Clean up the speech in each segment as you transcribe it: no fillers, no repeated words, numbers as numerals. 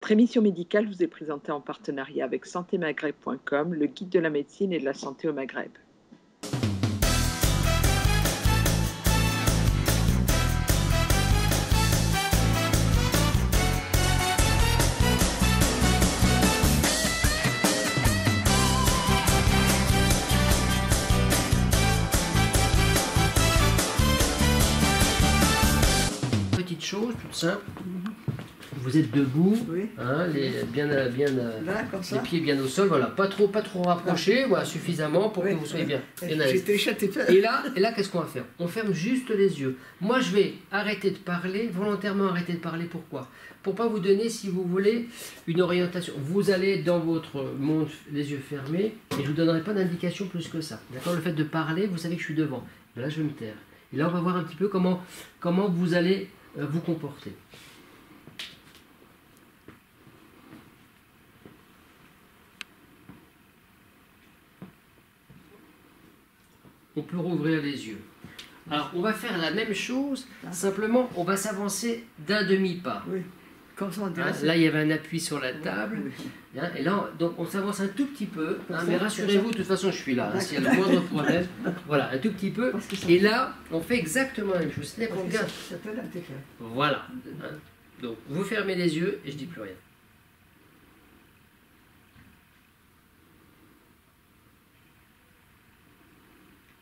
Votre émission médicale vous est présentée en partenariat avec santémaghreb.com, le guide de la médecine et de la santé au Maghreb. Petite chose, toute simple. Vous êtes debout, Oui. hein, les pieds bien au sol, voilà, pas trop rapprochés, voilà, suffisamment pour que vous soyez bien à l'aise. J'étais châté. Et là qu'est-ce qu'on va faire? On ferme juste les yeux. Moi, je vais arrêter de parler, volontairement arrêter de parler. Pourquoi? Pour pas vous donner, si vous voulez, une orientation. Vous allez dans votre monde, les yeux fermés, et je vous donnerai pas d'indication plus que ça. D'accord? Le fait de parler, vous savez que je suis devant. Là, je vais me taire. Et là, on va voir un petit peu comment vous allez vous comporter. On peut rouvrir les yeux. Alors, on va faire la même chose, simplement, on va s'avancer d'un demi-pas. Oui. Comme ça, on dirait. Hein, là, il y avait un appui sur la table. Oui. Hein, et là, donc, on s'avance un tout petit peu. Hein, mais rassurez-vous, de toute façon, je suis là. Hein, s'il y a le moindre problème, voilà, un tout petit peu. Et là, on fait exactement la même chose. C'est-à-dire qu'on regarde. Voilà. Hein, donc, vous fermez les yeux et je dis plus rien.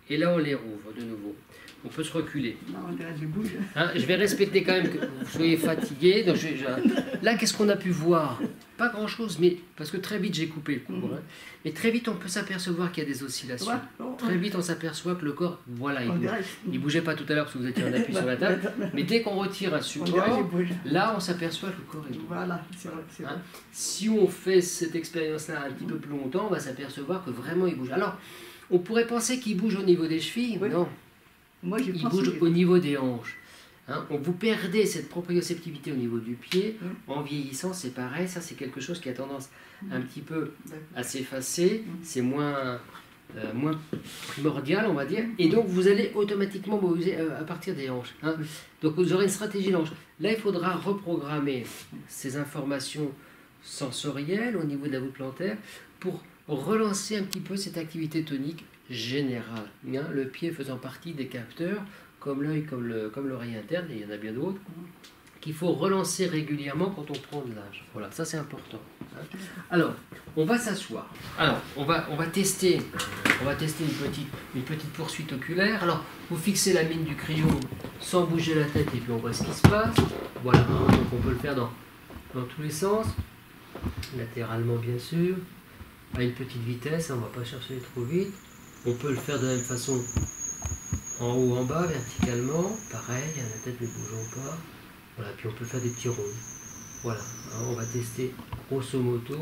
Et là, on les rouvre de nouveau. On peut se reculer. Non, on dirait que je bouge. Hein, je vais respecter quand même que vous soyez fatigué. Donc là, qu'est-ce qu'on a pu voir? Pas grand-chose, mais parce que très vite, j'ai coupé le cours. Hein. Mais très vite, on peut s'apercevoir qu'il y a des oscillations. Très vite, on s'aperçoit que le corps, voilà, il bouge. Il ne bougeait pas tout à l'heure parce que vous étiez en appui sur la table. Mais dès qu'on retire un support, là, on s'aperçoit que le corps est bouge. Voilà, c'est vrai. Hein. Si on fait cette expérience-là un petit peu plus longtemps, on va s'apercevoir que vraiment, il bouge. Alors, on pourrait penser qu'il bouge au niveau des chevilles. Oui. Non. Moi, Il bouge au niveau des hanches. Hein, vous perdez cette proprioceptivité au niveau du pied. En vieillissant, c'est pareil. Ça, c'est quelque chose qui a tendance un petit peu à s'effacer. C'est moins primordial, on va dire. Et donc, vous allez automatiquement bouger à partir des hanches. Hein. Donc, vous aurez une stratégie de hanche. Là, il faudra reprogrammer ces informations sensorielles au niveau de la voûte plantaire pour relancer un petit peu cette activité tonique générale, hein, le pied faisant partie des capteurs, comme l'œil, comme l'oreille interne, et il y en a bien d'autres, qu'il faut relancer régulièrement quand on prend de l'âge. Voilà, ça c'est important. Hein. Alors, on va s'asseoir. Alors, on va tester une petite poursuite oculaire. Alors, vous fixez la mine du crayon sans bouger la tête et puis on voit ce qui se passe. Voilà, hein, donc on peut le faire dans tous les sens, latéralement bien sûr, à une petite vitesse, on ne va pas chercher trop vite. On peut le faire de la même façon en haut, en bas, verticalement. Pareil, la tête ne bougeant pas. Voilà, puis on peut faire des petits ronds. Voilà, hein, on va tester grosso modo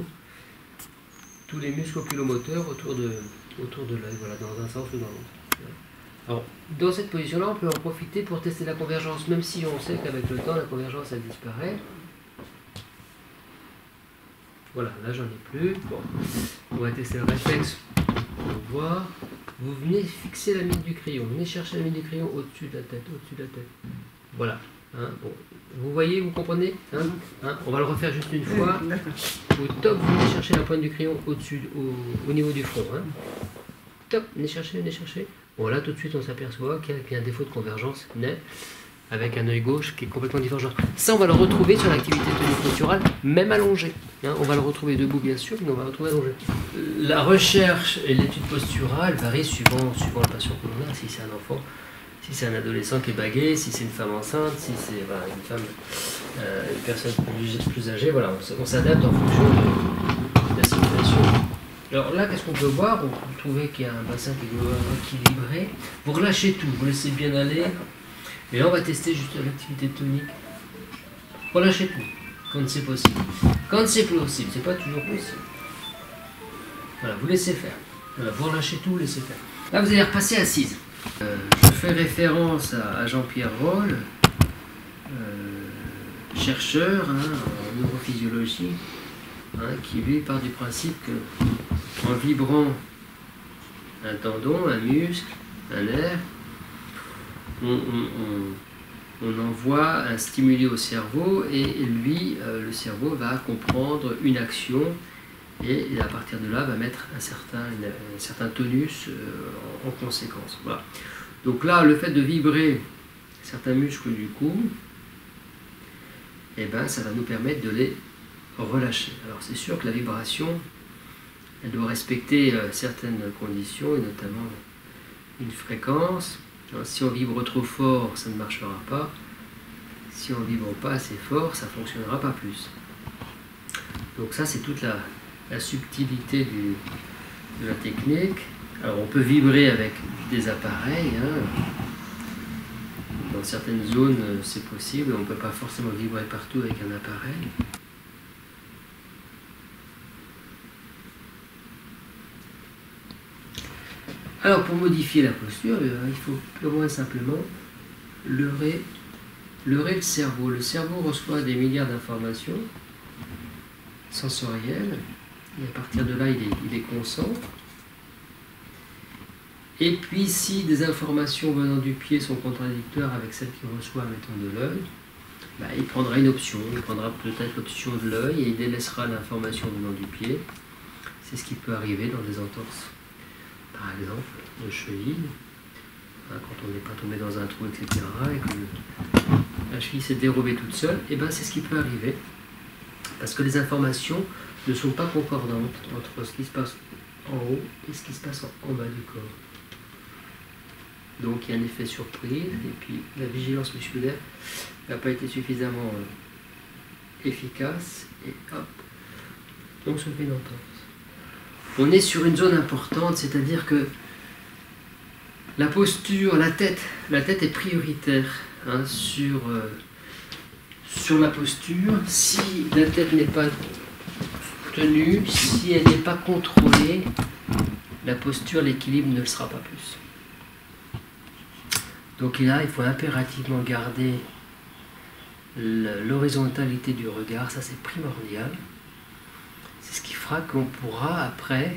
tous les muscles oculomoteurs autour de l'œil, voilà, dans un sens ou dans l'autre. Alors, dans cette position-là, on peut en profiter pour tester la convergence, même si on sait qu'avec le temps, la convergence, elle disparaît. Voilà, là j'en ai plus. Bon, on va tester le réflexe pour voir. Vous venez fixer la mine du crayon. Venez chercher la mine du crayon au-dessus de la tête, Voilà. Hein, bon. Vous voyez, vous comprenez, hein, on va le refaire juste une fois. Au top, vous venez chercher la pointe du crayon au-dessus, au niveau du front. Hein. Top, venez chercher. Bon, là tout de suite on s'aperçoit qu'il y a un défaut de convergence net, avec un œil gauche qui est complètement divergent. Ça, on va le retrouver sur l'activité tonique posturale, même allongée. Hein, on va le retrouver debout, bien sûr, mais on va le retrouver allongé. La recherche et l'étude posturale varient suivant le patient que l'on a. Si c'est un enfant, si c'est un adolescent qui est bagué, si c'est une femme enceinte, si c'est une femme, une personne plus âgée, voilà, on s'adapte en fonction de la situation. Alors là, qu'est-ce qu'on peut voir? On peut trouver qu'il y a un bassin qui est équilibré. Vous relâcez tout, vous laissez bien aller. Et là, on va tester juste l'activité tonique. Relâchez tout, quand c'est possible. Quand c'est possible, c'est pas toujours possible. Voilà, vous laissez faire. Voilà, vous relâchez tout, vous laissez faire. Là, vous allez repasser assise. Je fais référence à Jean-Pierre Roll, chercheur en neurophysiologie, qui lui part du principe que en vibrant un tendon, un muscle, un nerf, on envoie un stimulé au cerveau et lui, le cerveau va comprendre une action et à partir de là va mettre un certain tonus en conséquence. Voilà. Donc là, le fait de vibrer certains muscles du cou, eh ben, ça va nous permettre de les relâcher. Alors c'est sûr que la vibration, elle doit respecter certaines conditions et notamment une fréquence. Alors, si on vibre trop fort, ça ne marchera pas. Si on ne vibre pas assez fort, ça ne fonctionnera pas plus. Donc ça, c'est toute la subtilité de la technique. Alors on peut vibrer avec des appareils. Dans certaines zones, c'est possible. On ne peut pas forcément vibrer partout avec un appareil. Alors pour modifier la posture, il faut purement et simplement leurrer le cerveau. Le cerveau reçoit des milliards d'informations sensorielles et à partir de là il les concentre. Et puis si des informations venant du pied sont contradictoires avec celles qu'il reçoit, mettons, de l'œil, il prendra une option. Il prendra peut-être l'option de l'œil et il délaissera l'information venant du pied. C'est ce qui peut arriver dans des entorses. Par exemple, de cheville, quand on n'est pas tombé dans un trou, etc., et que la cheville s'est dérobée toute seule, et c'est ce qui peut arriver, parce que les informations ne sont pas concordantes entre ce qui se passe en haut et ce qui se passe en bas du corps. Donc il y a un effet surprise, et puis la vigilance musculaire n'a pas été suffisamment efficace, et hop, on se fait une entorse. On est sur une zone importante, c'est-à-dire que la posture, la tête est prioritaire sur la posture. Si la tête n'est pas tenue, si elle n'est pas contrôlée, la posture, l'équilibre ne le sera pas plus. Donc là, il faut impérativement garder l'horizontalité du regard, ça c'est primordial. C'est ce qui fera qu'on pourra après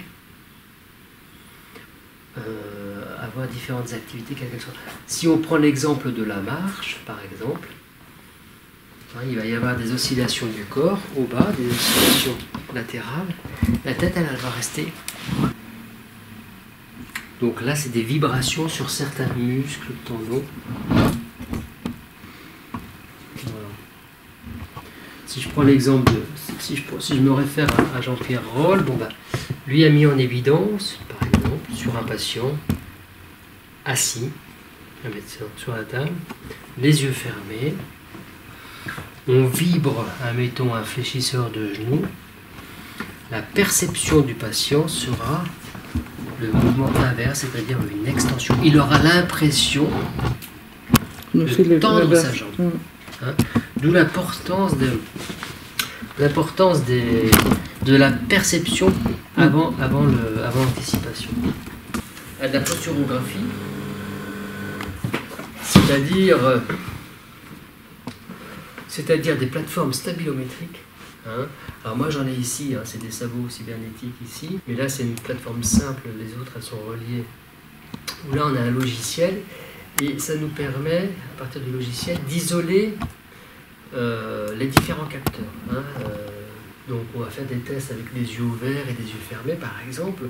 avoir différentes activités, quelles qu'elles soient. Si on prend l'exemple de la marche, par exemple, il va y avoir des oscillations du corps au bas, des oscillations latérales. La tête, elle va rester. Donc là, c'est des vibrations sur certains muscles, tendons. Voilà. Si je prends l'exemple de... Si je me réfère à Jean-Pierre Roll, lui a mis en évidence, par exemple, sur un patient assis, un médecin sur la table, les yeux fermés, on vibre, admettons, un fléchisseur de genoux, la perception du patient sera le mouvement inverse, c'est-à-dire une extension. Il aura l'impression de tendre sa jambe. D'où l'importance de la perception avant l'anticipation. À la posturographie, c'est-à-dire des plateformes stabilométriques. Alors moi j'en ai ici, c'est des sabots cybernétiques ici, mais là c'est une plateforme simple, les autres elles sont reliées. Où là on a un logiciel et ça nous permet, à partir du logiciel, d'isoler les différents capteurs. Donc on va faire des tests avec les yeux ouverts et des yeux fermés par exemple,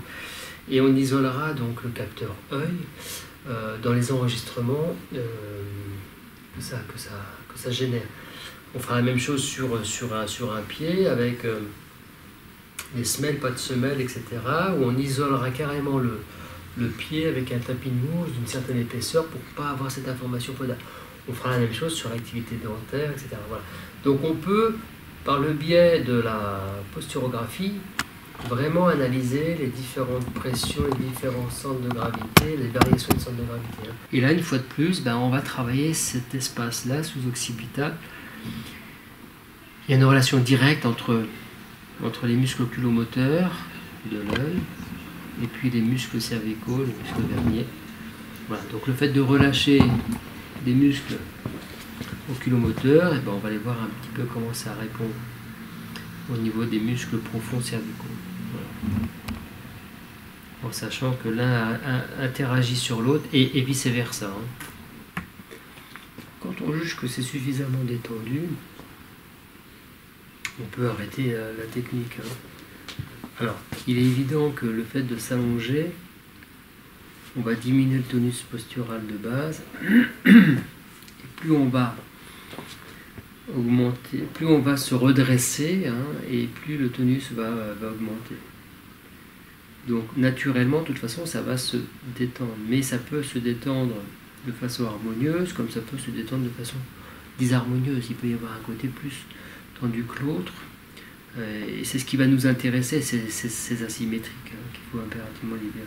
et on isolera donc le capteur œil dans les enregistrements que ça génère. On fera la même chose sur un pied avec des semelles, pas de semelles, etc. où on isolera carrément le pied avec un tapis de mousse d'une certaine épaisseur pour ne pas avoir cette information podale. On fera la même chose sur l'activité dentaire, etc. Voilà. Donc on peut, par le biais de la posturographie, vraiment analyser les différentes pressions, les différents centres de gravité, les variations de centre de gravité. Et là, une fois de plus, on va travailler cet espace-là, sous-occipital. Il y a une relation directe entre les muscles oculomoteurs de l'œil et puis les muscles cervicaux, les muscles verniers. Voilà. Donc le fait de relâcher des muscles oculomoteurs, on va aller voir un petit peu comment ça répond au niveau des muscles profonds cervicaux. Voilà. En sachant que l'un interagit sur l'autre et vice-versa. Quand on juge que c'est suffisamment détendu, on peut arrêter la technique. Alors, il est évident que le fait de s'allonger, on va diminuer le tonus postural de base, et plus on va augmenter, plus on va se redresser, et plus le tonus va augmenter. Donc naturellement, de toute façon, ça va se détendre. Mais ça peut se détendre de façon harmonieuse, comme ça peut se détendre de façon disharmonieuse. Il peut y avoir un côté plus tendu que l'autre. Et c'est ce qui va nous intéresser, ces asymétriques qu'il faut impérativement libérer.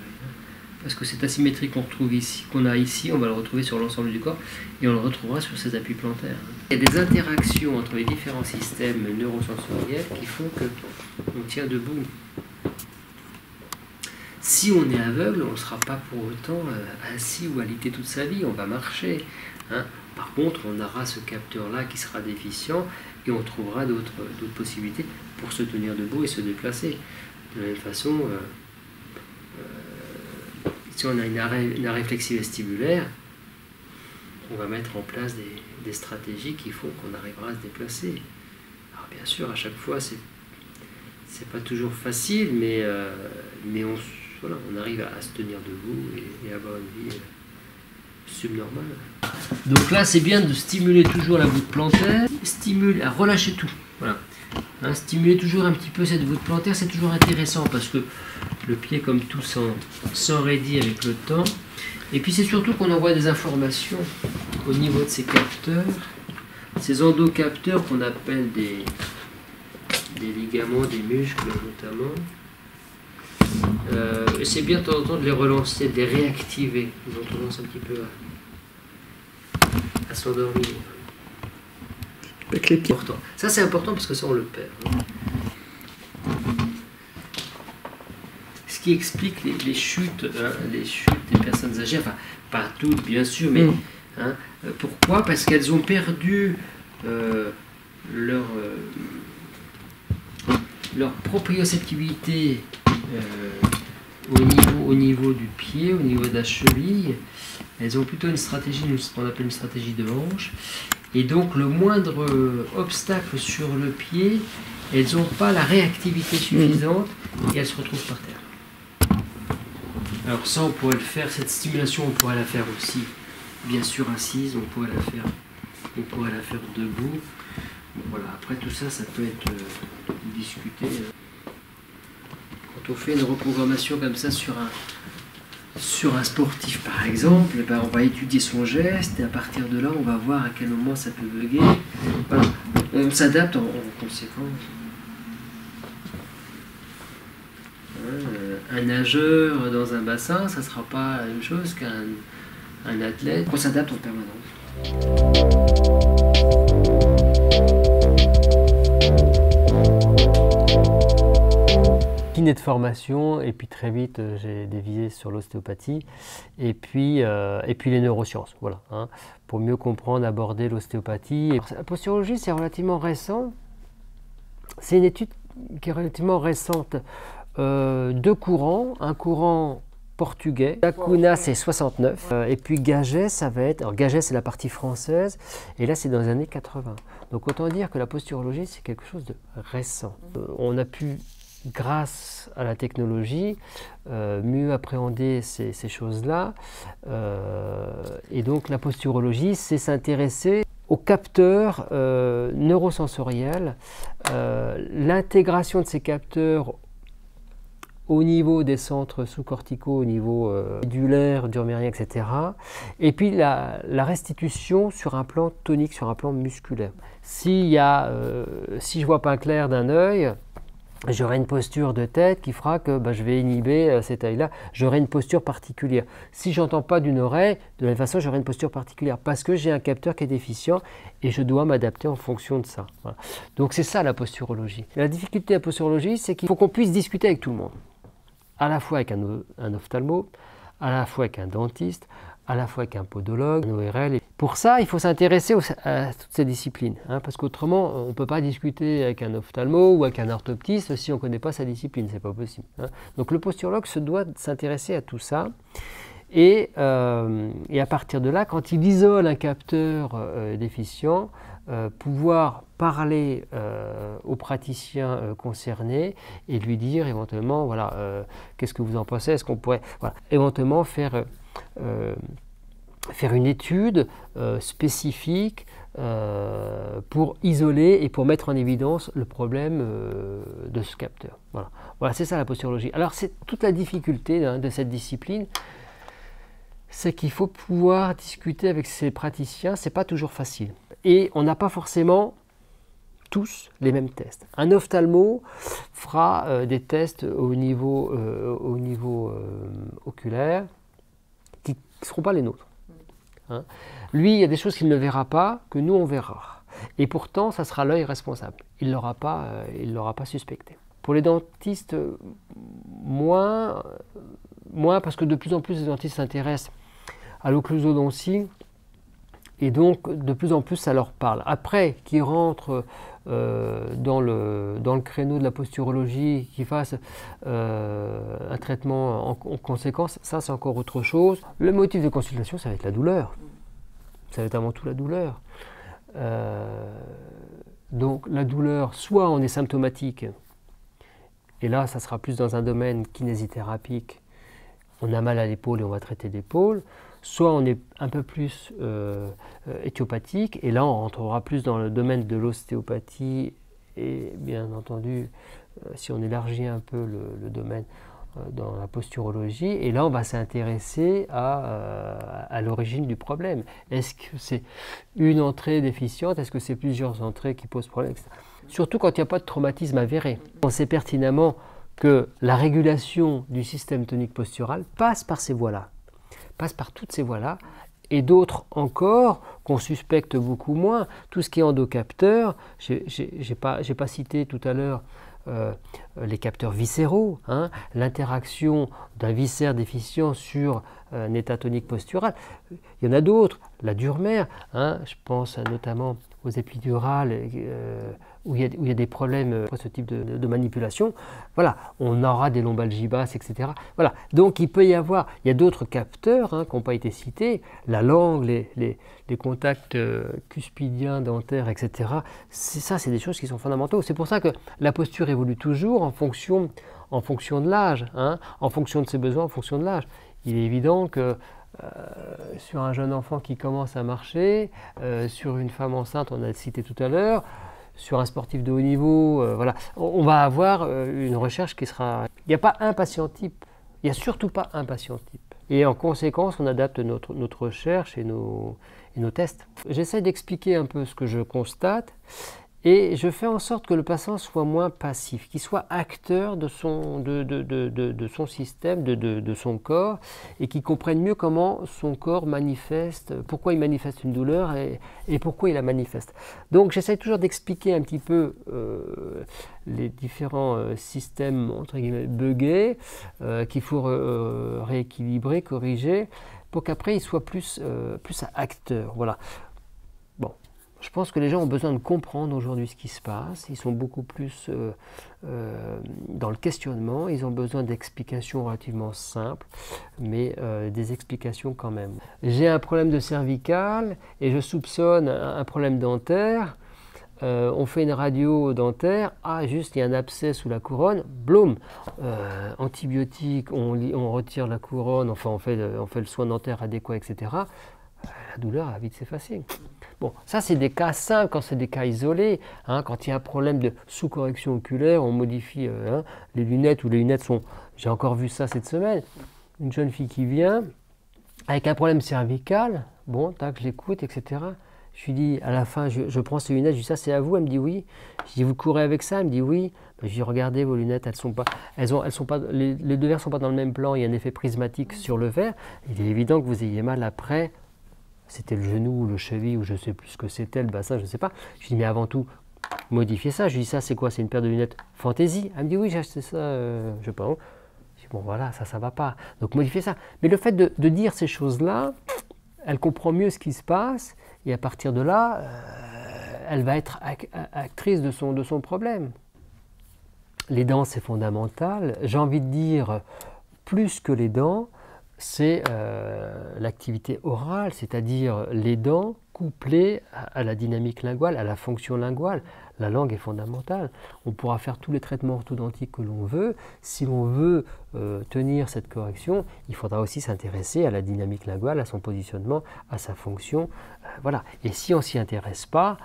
Parce que cette asymétrie qu'on a ici, on va le retrouver sur l'ensemble du corps et on le retrouvera sur ses appuis plantaires. Il y a des interactions entre les différents systèmes neurosensoriels qui font qu'on tient debout. Si on est aveugle, on ne sera pas pour autant assis ou alité toute sa vie, on va marcher. Par contre, on aura ce capteur-là qui sera déficient et on trouvera d'autres possibilités pour se tenir debout et se déplacer. De la même façon, si on a une arrêt flexi vestibulaire, on va mettre en place des stratégies qui font qu'on arrivera à se déplacer. Alors bien sûr, à chaque fois, c'est pas toujours facile, mais on arrive à se tenir debout et avoir une vie subnormale. Donc là, c'est bien de stimuler toujours la voûte plantaire, à relâcher tout. Voilà. Stimuler toujours un petit peu cette voûte plantaire, c'est toujours intéressant parce que le pied, comme tout, s'enraidit avec le temps. Et puis c'est surtout qu'on envoie des informations au niveau de ces capteurs, ces endocapteurs qu'on appelle des ligaments, des muscles notamment. Et c'est bien de temps en temps de les relancer, de les réactiver. Ils ont tendance un petit peu à s'endormir. Avec les pieds. Ça c'est important parce que ça on le perd. Ce qui explique les chutes des personnes âgées, enfin pas toutes bien sûr, mais pourquoi? Parce qu'elles ont perdu leur proprioceptivité au niveau du pied, au niveau de la cheville. Elles ont plutôt une stratégie, ce qu'on appelle une stratégie de hanche. Et donc le moindre obstacle sur le pied, elles n'ont pas la réactivité suffisante et elles se retrouvent par terre. Alors ça, on pourrait le faire, cette stimulation, on pourrait la faire aussi, bien sûr assise, on pourrait la faire debout. Bon, voilà. Après tout ça, ça peut être discuté. Quand on fait une reprogrammation comme ça sur un sportif par exemple, on va étudier son geste et à partir de là on va voir à quel moment ça peut bugger. Voilà. On s'adapte en conséquence. Un nageur dans un bassin, ça ne sera pas la même chose qu'un athlète. On s'adapte en permanence. Kiné de formation et puis très vite j'ai dévié sur l'ostéopathie et puis les neurosciences, voilà, pour mieux comprendre, aborder l'ostéopathie. La posturologie, c'est relativement récent, c'est une étude qui est relativement récente. Deux courants, un courant portugais, Lacuna c'est 69, et puis Gaget ça va être, alors Gaget c'est la partie française, et là c'est dans les années 80. Donc autant dire que la posturologie c'est quelque chose de récent. On a pu, grâce à la technologie, mieux appréhender ces choses-là. Et donc la posturologie, c'est s'intéresser aux capteurs neurosensoriels, l'intégration de ces capteurs au niveau des centres sous-corticaux, au niveau médulaire, durmérien, etc. Et puis la restitution sur un plan tonique, sur un plan musculaire. Si je vois pas clair d'un œil, j'aurai une posture de tête qui fera que je vais inhiber cet œil-là. J'aurai une posture particulière. Si j'entends pas d'une oreille, de la même façon, j'aurai une posture particulière parce que j'ai un capteur qui est déficient et je dois m'adapter en fonction de ça. Voilà. Donc c'est ça la posturologie. La difficulté de la posturologie, c'est qu'il faut qu'on puisse discuter avec tout le monde. À la fois avec un ophtalmo, à la fois avec un dentiste, à la fois avec un podologue, un ORL. Pour ça, il faut s'intéresser à toutes ces disciplines, parce qu'autrement, on ne peut pas discuter avec un ophtalmo ou avec un orthoptiste si on ne connaît pas sa discipline, c'est pas possible. Donc le posturologue se doit s'intéresser à tout ça Et à partir de là, quand il isole un capteur déficient, pouvoir parler au praticien concerné et lui dire éventuellement, voilà, qu'est-ce que vous en pensez, est-ce qu'on pourrait éventuellement faire une étude spécifique pour isoler et pour mettre en évidence le problème de ce capteur. Voilà, c'est ça la posturologie. Alors c'est toute la difficulté de cette discipline, c'est qu'il faut pouvoir discuter avec ces praticiens, c'est pas toujours facile. Et on n'a pas forcément tous les mêmes tests. Un ophtalmo fera des tests au niveau oculaire qui ne seront pas les nôtres. Lui, il y a des choses qu'il ne verra pas, que nous, on verra. Et pourtant, ça sera l'œil responsable. Il ne l'aura pas suspecté. Pour les dentistes, moins parce que de plus en plus les dentistes s'intéressent à l'occlusodontie et donc de plus en plus ça leur parle. Après, qu'ils rentrent dans le créneau de la posturologie, qu'ils fassent un traitement en conséquence, ça c'est encore autre chose. Le motif de consultation, ça va être la douleur. Ça va être avant tout la douleur. Donc la douleur, soit on est symptomatique, et là ça sera plus dans un domaine kinésithérapique, on a mal à l'épaule et on va traiter l'épaule, soit on est un peu plus éthiopathique, et là on rentrera plus dans le domaine de l'ostéopathie, et bien entendu, si on élargit un peu le domaine dans la posturologie, et là on va s'intéresser à l'origine du problème. Est-ce que c'est une entrée déficiente? Est-ce que c'est plusieurs entrées qui posent problème, etc. Surtout quand il n'y a pas de traumatisme avéré. On sait pertinemment que la régulation du système tonique postural passe par ces voies-là, passe par toutes ces voies-là, et d'autres encore qu'on suspecte beaucoup moins. Tout ce qui est endocapteur, j'ai pas cité tout à l'heure les capteurs viscéraux, l'interaction d'un viscère déficient sur un état tonique postural. Il y en a d'autres, la dure-mère, je pense notamment aux épidurales où il y a des problèmes pour ce type de manipulation. Voilà, on aura des lombalgies basses, etc. Voilà, donc il peut y avoir, il y a d'autres capteurs qui n'ont pas été cités, la langue, les contacts cuspidiens, dentaires, etc. C'est des choses qui sont fondamentaux. C'est pour ça que la posture évolue toujours en fonction de l'âge, en fonction de ses besoins, en fonction de l'âge. Il est évident que sur un jeune enfant qui commence à marcher, sur une femme enceinte, on a cité tout à l'heure, sur un sportif de haut niveau, voilà, on va avoir une recherche qui sera... Il n'y a pas un patient type, il n'y a surtout pas un patient type. Et en conséquence, on adapte notre recherche et nos tests. J'essaie d'expliquer un peu ce que je constate et je fais en sorte que le patient soit moins passif, qu'il soit acteur de son système, de son corps, et qu'il comprenne mieux comment son corps manifeste, pourquoi il manifeste une douleur et pourquoi il la manifeste. Donc j'essaie toujours d'expliquer un petit peu les différents systèmes entre guillemets buggés qu'il faut rééquilibrer, corriger, pour qu'après il soit plus acteur. Voilà. Bon. Je pense que les gens ont besoin de comprendre aujourd'hui ce qui se passe. Ils sont beaucoup plus dans le questionnement. Ils ont besoin d'explications relativement simples, mais des explications quand même. J'ai un problème de cervical et je soupçonne un problème dentaire. On fait une radio dentaire. Ah, juste, il y a un abcès sous la couronne. Bloum, antibiotiques, on retire la couronne, enfin on fait le soin dentaire adéquat, etc. La douleur va vite s'effacer. Bon, ça c'est des cas simples, quand c'est des cas isolés, quand il y a un problème de sous-correction oculaire, on modifie les lunettes, ou les lunettes sont... J'ai encore vu ça cette semaine, une jeune fille qui vient avec un problème cervical, bon, tac, je l'écoute, etc. Je lui dis, à la fin, je prends ses lunettes, je lui dis, ça c'est à vous? Elle me dit oui. Je dis, vous courez avec ça? Elle me dit oui. Je lui dis, regardez vos lunettes, elles sont pas, les deux verres ne sont pas dans le même plan, il y a un effet prismatique sur le verre. Il est évident que vous ayez mal après. C'était le genou ou le cheville ou je ne sais plus ce que c'était, le bassin, je ne sais pas. Je dis mais avant tout, modifiez ça. Je lui dis ça c'est quoi? C'est une paire de lunettes fantaisie? Elle me dit oui j'ai acheté ça, je ne sais pas où. Je dis bon voilà, ça ne va pas. Donc modifiez ça. Mais le fait de dire ces choses-là, elle comprend mieux ce qui se passe et à partir de là, elle va être actrice de son problème. Les dents c'est fondamental. J'ai envie de dire plus que les dents, c'est l'activité orale, c'est-à-dire les dents couplées à la dynamique linguale, à la fonction linguale. La langue est fondamentale. On pourra faire tous les traitements orthodontiques que l'on veut. Si l'on veut tenir cette correction, il faudra aussi s'intéresser à la dynamique linguale, à son positionnement, à sa fonction. Voilà. Et si on ne s'y intéresse pas,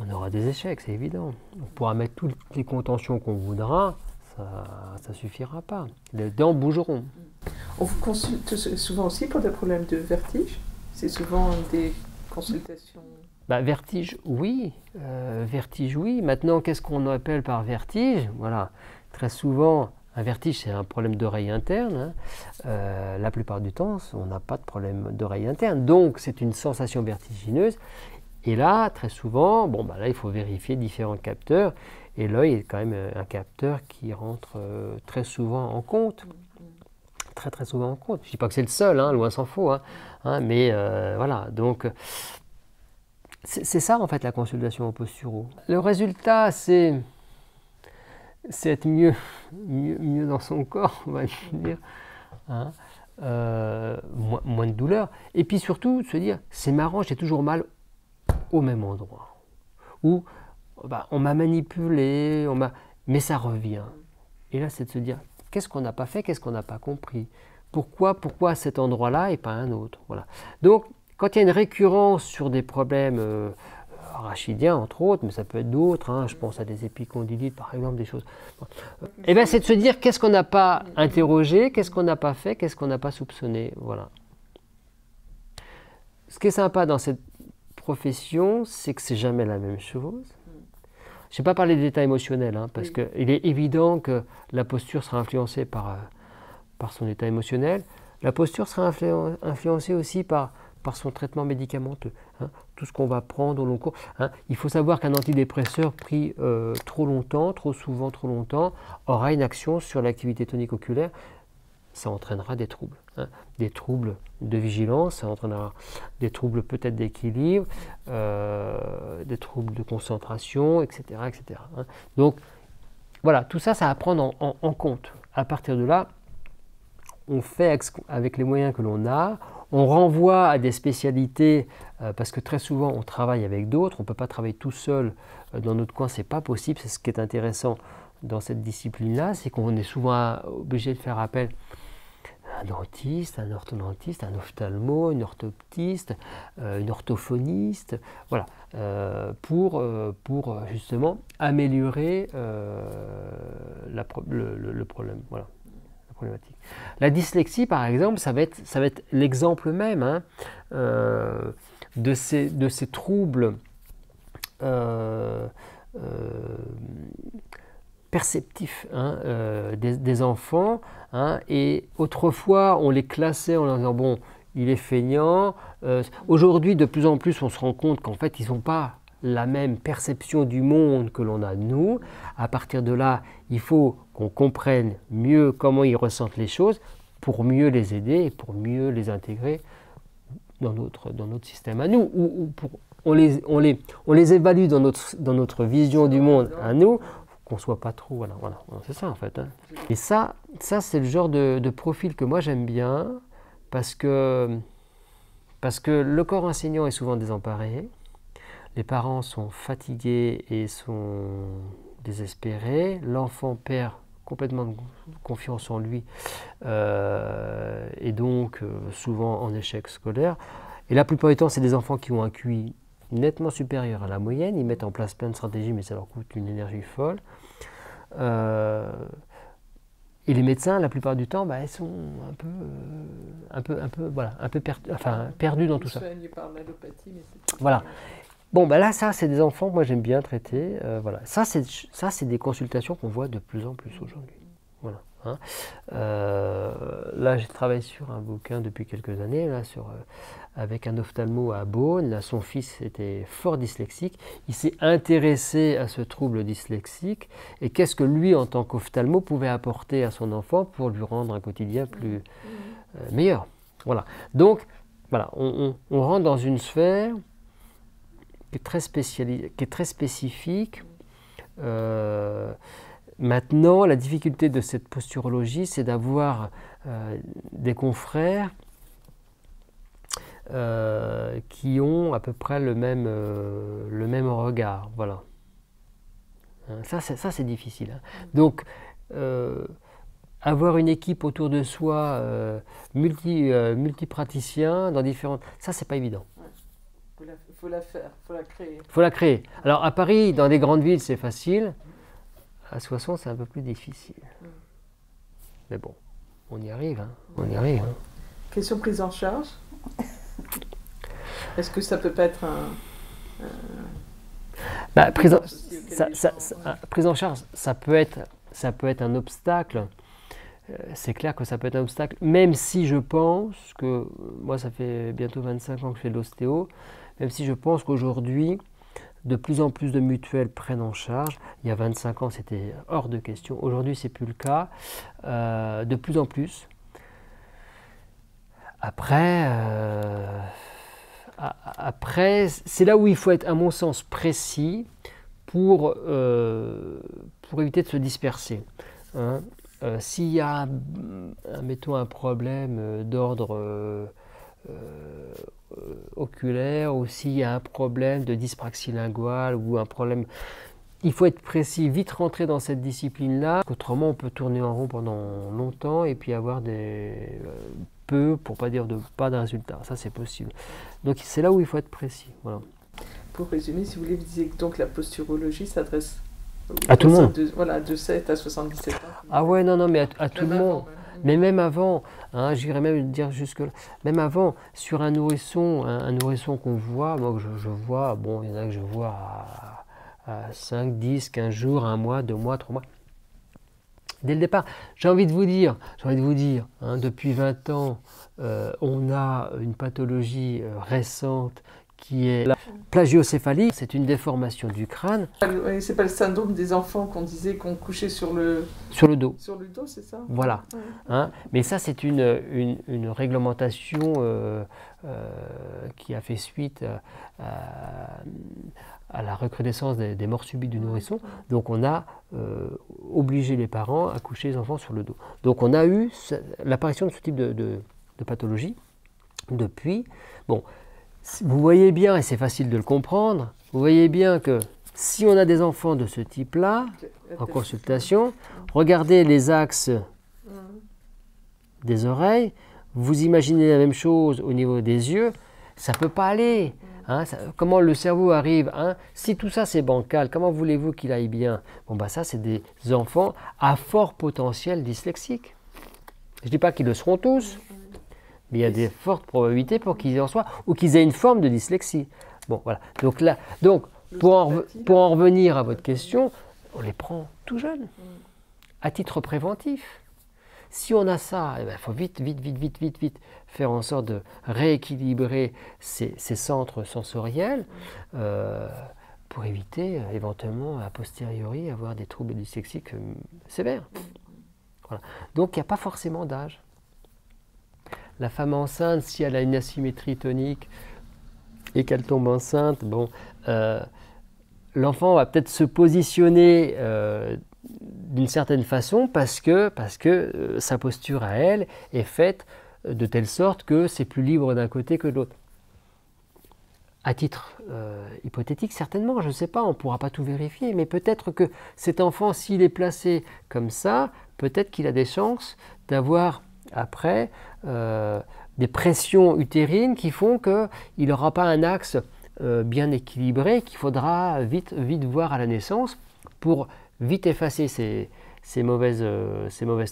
on aura des échecs, c'est évident. On pourra mettre toutes les contentions qu'on voudra, ça ne suffira pas. Les dents bougeront. On vous consulte souvent aussi pour des problèmes de vertige? C'est souvent des consultations... Vertige, oui. Vertige, oui. Maintenant, qu'est-ce qu'on appelle par vertige? Voilà. Très souvent, un vertige, c'est un problème d'oreille interne. La plupart du temps, on n'a pas de problème d'oreille interne. Donc, c'est une sensation vertigineuse. Et là, très souvent, là, il faut vérifier différents capteurs. Et l'œil est quand même un capteur qui rentre très souvent en compte. Très, très souvent en compte. Je ne dis pas que c'est le seul, loin s'en faut. Mais voilà, donc... C'est ça en fait la consultation en posturo. Le résultat, c'est être mieux dans son corps, on va dire, moins de douleur. Et puis surtout, se dire, c'est marrant, j'ai toujours mal au même endroit. Ou on m'a manipulé, mais ça revient. Et là, c'est de se dire, qu'est-ce qu'on n'a pas fait, qu'est-ce qu'on n'a pas compris? Pourquoi à cet endroit-là et pas un autre? Voilà. Donc, quand il y a une récurrence sur des problèmes arachidiens, entre autres, mais ça peut être d'autres, je pense à des épicondylites, par exemple, des choses. C'est de se dire qu'est-ce qu'on n'a pas interrogé, qu'est-ce qu'on n'a pas fait, qu'est-ce qu'on n'a pas soupçonné. Voilà. Ce qui est sympa dans cette profession, c'est que c'est jamais la même chose. Je ne vais pas parler des états émotionnels, parce qu'il est évident que la posture sera influencée par son état émotionnel. La posture sera influencée aussi par son traitement médicamenteux. Tout ce qu'on va prendre au long cours. Il faut savoir qu'un antidépresseur pris trop longtemps, trop souvent, trop longtemps, aura une action sur l'activité tonique oculaire. Ça entraînera des troubles. Des troubles de vigilance, ça entraînera des troubles peut-être d'équilibre, des troubles de concentration, etc. etc. Donc, voilà, tout ça, ça à prendre en compte. À partir de là, on fait avec les moyens que l'on a. On renvoie à des spécialités parce que très souvent on travaille avec d'autres, on ne peut pas travailler tout seul dans notre coin, ce n'est pas possible. C'est ce qui est intéressant dans cette discipline-là, c'est qu'on est souvent obligé de faire appel à un dentiste, un orthodontiste, un ophtalmo, une orthoptiste, une orthophoniste, voilà, pour justement améliorer le problème. Voilà. La dyslexie, par exemple, ça va être l'exemple même de ces troubles perceptifs des enfants. Et autrefois, on les classait en leur disant il est feignant. Aujourd'hui, de plus en plus, on se rend compte qu'en fait, ils n'ont pas la même perception du monde que l'on a nous. À partir de là, il faut qu'on comprenne mieux comment ils ressentent les choses pour mieux les aider et pour mieux les intégrer dans notre système à nous. On les évalue dans notre vision du monde à nous, qu'on ne soit pas trop... Voilà, c'est ça en fait. Et ça c'est le genre de profil que moi j'aime bien parce que le corps enseignant est souvent désemparé. Les parents sont fatigués et sont désespérés. L'enfant perd complètement confiance en lui et donc souvent en échec scolaire. Et la plupart du temps, c'est des enfants qui ont un QI nettement supérieur à la moyenne. Ils mettent en place plein de stratégies, mais ça leur coûte une énergie folle. Et les médecins, la plupart du temps, ils sont perdus dans tout ça. Voilà. Là, ça, c'est des enfants que moi j'aime bien traiter. Voilà. Ça, c'est des consultations qu'on voit de plus en plus aujourd'hui. Voilà. Là, j'ai travaillé sur un bouquin depuis quelques années, avec un ophtalmo à Beaune. Là, son fils était fort dyslexique. Il s'est intéressé à ce trouble dyslexique et qu'est-ce que lui, en tant qu'ophtalmo, pouvait apporter à son enfant pour lui rendre un quotidien plus meilleur. Voilà. Donc, voilà, on rentre dans une sphère qui est très spécifique. Maintenant, la difficulté de cette posturologie, c'est d'avoir des confrères qui ont à peu près le même regard. Voilà. Ça, c'est difficile. Hein. Donc, avoir une équipe autour de soi, multipraticiens, dans différentes... Ça, c'est pas évident. Il faut la faire, il faut la créer. Il faut la créer. Alors, à Paris, dans des grandes villes, c'est facile. À Soissons, c'est un peu plus difficile. Mais bon, on y arrive. Hein. On y arrive. Hein. Question prise en charge. Est-ce que ça peut pas être prise en charge, ça peut être un obstacle. C'est clair que ça peut être un obstacle, même si je pense que, moi ça fait bientôt 25 ans que je fais de l'ostéo, même si je pense qu'aujourd'hui, de plus en plus de mutuelles prennent en charge. Il y a 25 ans, c'était hors de question. Aujourd'hui, c'est plus le cas. De plus en plus. Après, c'est là où il faut être, à mon sens, précis pour éviter de se disperser. Hein. S'il y a, mettons, un problème d'ordre oculaire, ou s'il y a un problème de dyspraxie linguale, ou un problème... Il faut être précis, vite rentrer dans cette discipline-là, autrement on peut tourner en rond pendant longtemps et puis avoir pour pas dire pas de résultats. Ça, c'est possible. Donc c'est là où il faut être précis. Voilà. Pour résumer, si vous voulez, vous disiez que donc la posturologie s'adresse à tout le monde. De 7 à 77 ans. Ah ouais, non, mais à tout le monde. Mais même avant, hein, j'irais même dire jusque-là, même avant, sur un nourrisson qu'on voit, moi je vois, bon, il y en a que je vois à 5, 10, 15 jours, 1 mois, 2 mois, 3 mois. Dès le départ, j'ai envie de vous dire, hein, depuis 20 ans, on a une pathologie récente qui est la plagiocéphalie. C'est une déformation du crâne. C'est pas le syndrome des enfants qu'on disait qu'on couchait sur le dos. Sur le dos, c'est ça? Voilà. Ouais. Hein, mais ça, c'est une réglementation qui a fait suite à la recrudescence des morts subites du nourrisson. Donc on a obligé les parents à coucher les enfants sur le dos. Donc on a eu l'apparition de ce type de pathologie depuis. Bon, vous voyez bien, et c'est facile de le comprendre, vous voyez bien que si on a des enfants de ce type-là, en consultation, regardez les axes des oreilles, vous imaginez la même chose au niveau des yeux, ça ne peut pas aller. Hein, comment le cerveau arrive, hein, si tout ça c'est bancal, comment voulez-vous qu'il aille bien? Bon, bah ça, c'est des enfants à fort potentiel dyslexique. Je ne dis pas qu'ils le seront tous, mais il y a des fortes probabilités pour qu'ils en soient, ou qu'ils aient une forme de dyslexie. Bon, voilà. Donc pour en revenir à votre question, on les prend tout jeunes, à titre préventif. Si on a ça, il faut vite faire en sorte de rééquilibrer ces centres sensoriels pour éviter éventuellement, a posteriori, avoir des troubles dyslexiques sévères. Voilà. Donc il n'y a pas forcément d'âge. La femme enceinte, si elle a une asymétrie tonique et qu'elle tombe enceinte, bon, l'enfant va peut-être se positionner d'une certaine façon parce que sa posture à elle est faite de telle sorte que c'est plus libre d'un côté que de l'autre. À titre hypothétique, certainement, je ne sais pas, on ne pourra pas tout vérifier, mais peut-être que cet enfant, s'il est placé comme ça, peut-être qu'il a des chances d'avoir après des pressions utérines qui font qu'il n'aura pas un axe bien équilibré, qu'il faudra vite voir à la naissance pour vite effacer ces mauvaises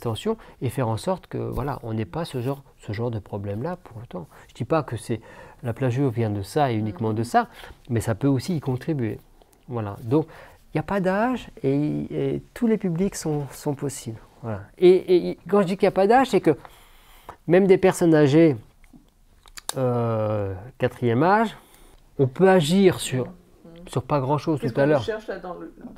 tensions et faire en sorte que voilà, on n'ait pas ce genre de problème-là pour autant. Je ne dis pas que la plagio vient de ça et uniquement de ça, mais ça peut aussi y contribuer. Voilà. Donc, il n'y a pas d'âge et tous les publics sont possibles. Voilà. Et quand je dis qu'il n'y a pas d'âge, c'est que même des personnes âgées, 4e âge, on peut agir sur pas grand-chose tout à l'heure.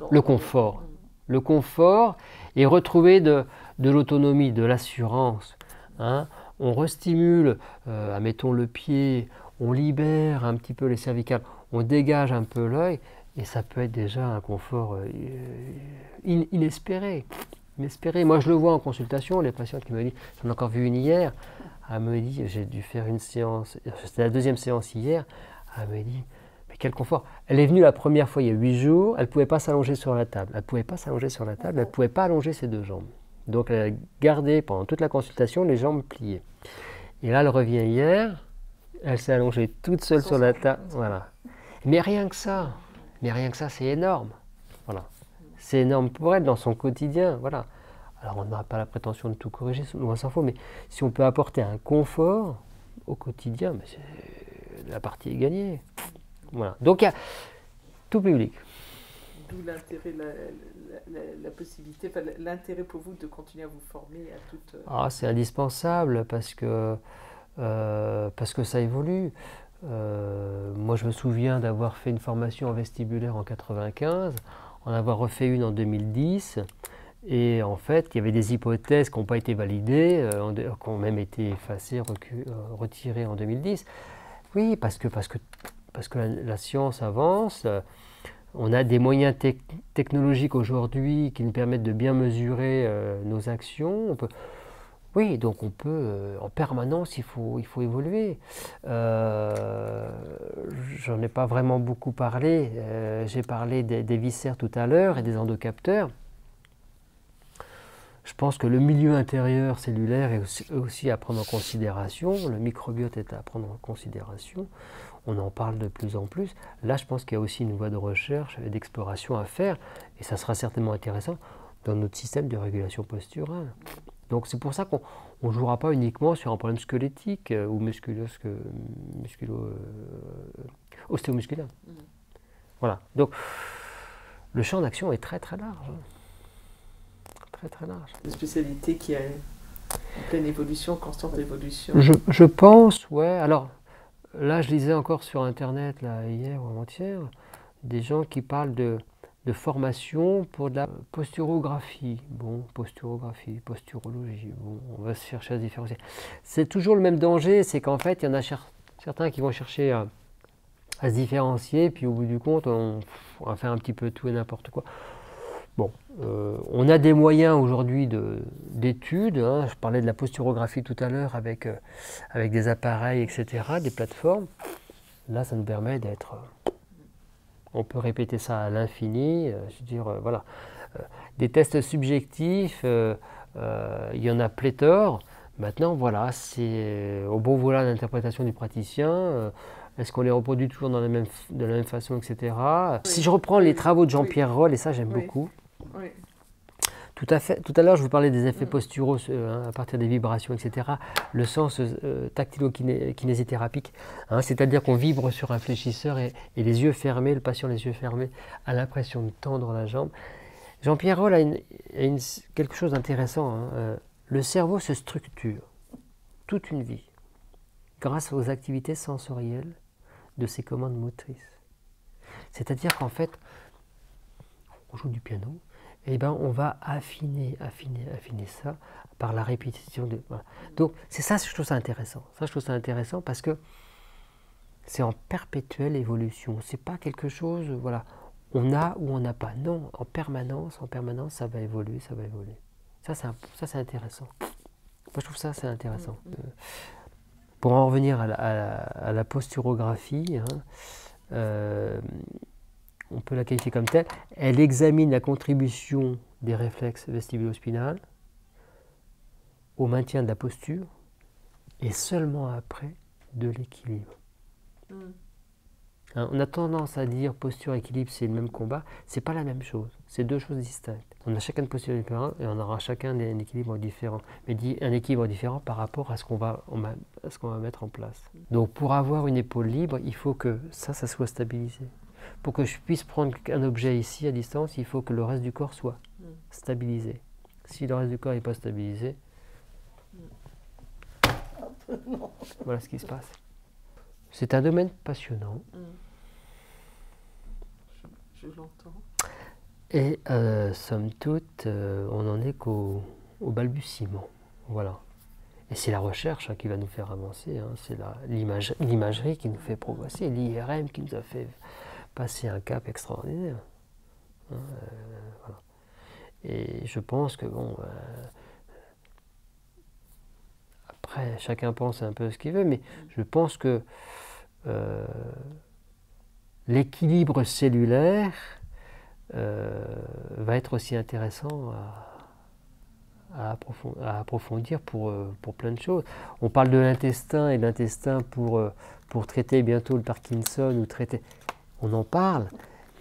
Le confort. Le confort et retrouver de l'autonomie, de l'assurance. Hein. On restimule, admettons le pied, on libère un petit peu les cervicales, on dégage un peu l'œil Et ça peut être déjà un confort inespéré. Inespéré. Moi, je le vois en consultation, les patientes qui me disent, j'en ai encore vu une hier, elle me dit, j'ai dû faire une séance, c'était la deuxième séance hier, elle me dit, mais quel confort. Elle est venue la première fois il y a 8 jours, elle ne pouvait pas s'allonger sur la table. Elle ne pouvait pas s'allonger sur la table, elle ne pouvait pas allonger ses 2 jambes. Donc elle a gardé pendant toute la consultation les jambes pliées. Et là, elle revient hier, elle s'est allongée toute seule sur la table. Voilà. Mais rien que ça, c'est énorme. Voilà. C'est énorme pour elle dans son quotidien. Voilà. Alors on n'a pas la prétention de tout corriger, loin s'en faut, mais si on peut apporter un confort au quotidien, la partie est gagnée. Voilà. Donc il y a tout public. D'où l'intérêt, la possibilité, enfin, l'intérêt pour vous de continuer à vous former à toute... C'est indispensable parce que ça évolue. Moi, je me souviens d'avoir fait une formation en vestibulaire en 95, en avoir refait une en 2010, et en fait, il y avait des hypothèses qui n'ont pas été validées, qui ont même été effacées, retirées en 2010. Oui, parce que la science avance. On a des moyens technologiques aujourd'hui qui nous permettent de bien mesurer nos actions. Oui, donc on peut, en permanence, il faut évoluer. J'en ai pas vraiment beaucoup parlé. J'ai parlé des viscères tout à l'heure et des endocapteurs. Je pense que le milieu intérieur cellulaire est aussi à prendre en considération. Le microbiote est à prendre en considération. On en parle de plus en plus. Là, je pense qu'il y a aussi une voie de recherche et d'exploration à faire. Et ça sera certainement intéressant dans notre système de régulation posturale. Donc c'est pour ça qu'on ne jouera pas uniquement sur un problème squelettique ou ostéomusculaire. Voilà. Donc le champ d'action est très très large. Très très large. Une spécialité qui est en pleine évolution, constante évolution. Je pense, ouais. Alors là, je lisais encore sur Internet, là, hier ou avant-hier, des gens qui parlent de formation pour de la posturographie. Bon, posturographie, posturologie, bon, on va se chercher à se différencier. C'est toujours le même danger, c'est qu'en fait, il y en a certains qui vont chercher à se différencier, puis au bout du compte, on va faire un petit peu tout et n'importe quoi. Bon, on a des moyens aujourd'hui d'études, hein. Je parlais de la posturographie tout à l'heure avec des appareils, etc., des plateformes. Là, ça nous permet d'être... on peut répéter ça à l'infini, je veux dire, voilà. Des tests subjectifs, il y en a pléthore. Maintenant, voilà, c'est au bon vouloir d'interprétation du praticien. Est-ce qu'on les reproduit toujours de la même façon, etc. Oui. Si je reprends les travaux de Jean-Pierre Roll, et ça j'aime beaucoup, tout à fait. Tout à l'heure, je vous parlais des effets posturaux à partir des vibrations, etc. Le sens tactilo-kinésithérapique, c'est-à-dire qu'on vibre sur un fléchisseur et les yeux fermés, le patient les yeux fermés a l'impression de tendre la jambe. Jean-Pierre Roll a quelque chose d'intéressant. Le cerveau se structure toute une vie grâce aux activités sensorielles de ses commandes motrices. C'est-à-dire qu'en fait, on joue du piano, et ben on va affiner ça par la répétition. Voilà. Donc c'est ça, je trouve ça intéressant. Ça, je trouve ça intéressant parce que c'est en perpétuelle évolution. C'est pas quelque chose, voilà, on a ou on n'a pas. Non, en permanence, ça va évoluer, ça va évoluer. Ça, c'est intéressant. Moi, je trouve ça, c'est intéressant. Pour en revenir à la posturographie, on peut la qualifier comme telle. Elle examine la contribution des réflexes vestibulo-spinales au maintien de la posture et seulement après de l'équilibre. On a tendance à dire posture et équilibre, c'est le même combat. C'est pas la même chose. C'est deux choses distinctes. On a chacun une posture différente et on aura chacun un équilibre différent. Mais un équilibre différent par rapport à ce qu'on va mettre en place. Donc pour avoir une épaule libre, il faut que ça soit stabilisé. Pour que je puisse prendre un objet ici à distance, il faut que le reste du corps soit stabilisé. Si le reste du corps n'est pas stabilisé, voilà ce qui se passe. C'est un domaine passionnant. Je l'entends. Et somme toute, on n'en est qu'au balbutiement. Voilà. Et c'est la recherche qui va nous faire avancer. C'est l'imagerie qui nous fait progresser, l'IRM qui nous a fait passer un cap extraordinaire. Hein, voilà. Et je pense que, bon, après, chacun pense un peu ce qu'il veut, mais je pense que l'équilibre cellulaire va être aussi intéressant à approfondir pour plein de choses. On parle de l'intestin et de l'intestin pour traiter bientôt le Parkinson ou traiter... On en parle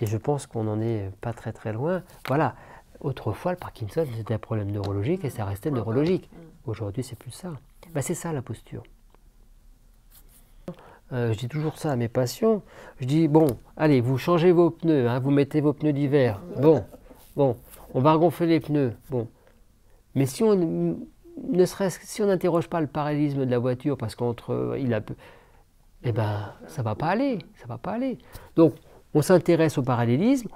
et je pense qu'on n'en est pas très très loin. Voilà, autrefois le Parkinson c'était un problème neurologique et ça restait neurologique. Aujourd'hui c'est plus ça. Ben, c'est ça la posture. Je dis toujours ça à mes patients. Je dis, bon, allez, vous changez vos pneus, hein, vous mettez vos pneus d'hiver. Bon, on va regonfler les pneus. Bon. Mais si on n'interroge pas le parallélisme de la voiture, parce qu'entre il a... Eh ben, ça va pas aller. Donc, on s'intéresse au parallélisme,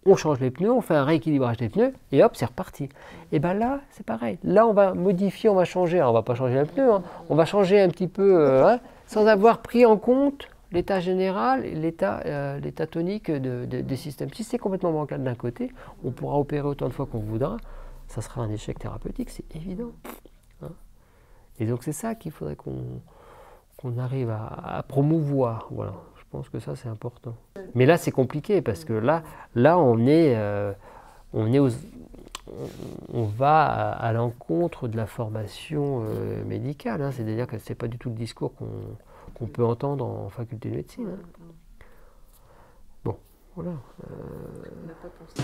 on change les pneus, on fait un rééquilibrage des pneus, et hop, c'est reparti. Et bien là, c'est pareil. Là, on va modifier, on va changer. Alors, on va pas changer un pneu, hein, on va changer un petit peu... sans avoir pris en compte l'état général et l'état tonique des systèmes. Si c'est complètement bancal d'un côté, on pourra opérer autant de fois qu'on voudra, ça sera un échec thérapeutique, c'est évident. Hein. Et donc c'est ça qu'il faudrait qu'on arrive à promouvoir. Voilà. Je pense que ça c'est important. Mais là c'est compliqué parce que là on va à l'encontre de la formation médicale, hein. C'est-à-dire que ce n'est pas du tout le discours qu'on peut entendre en faculté de médecine. Hein. Bon, voilà. On n'a pas pensé.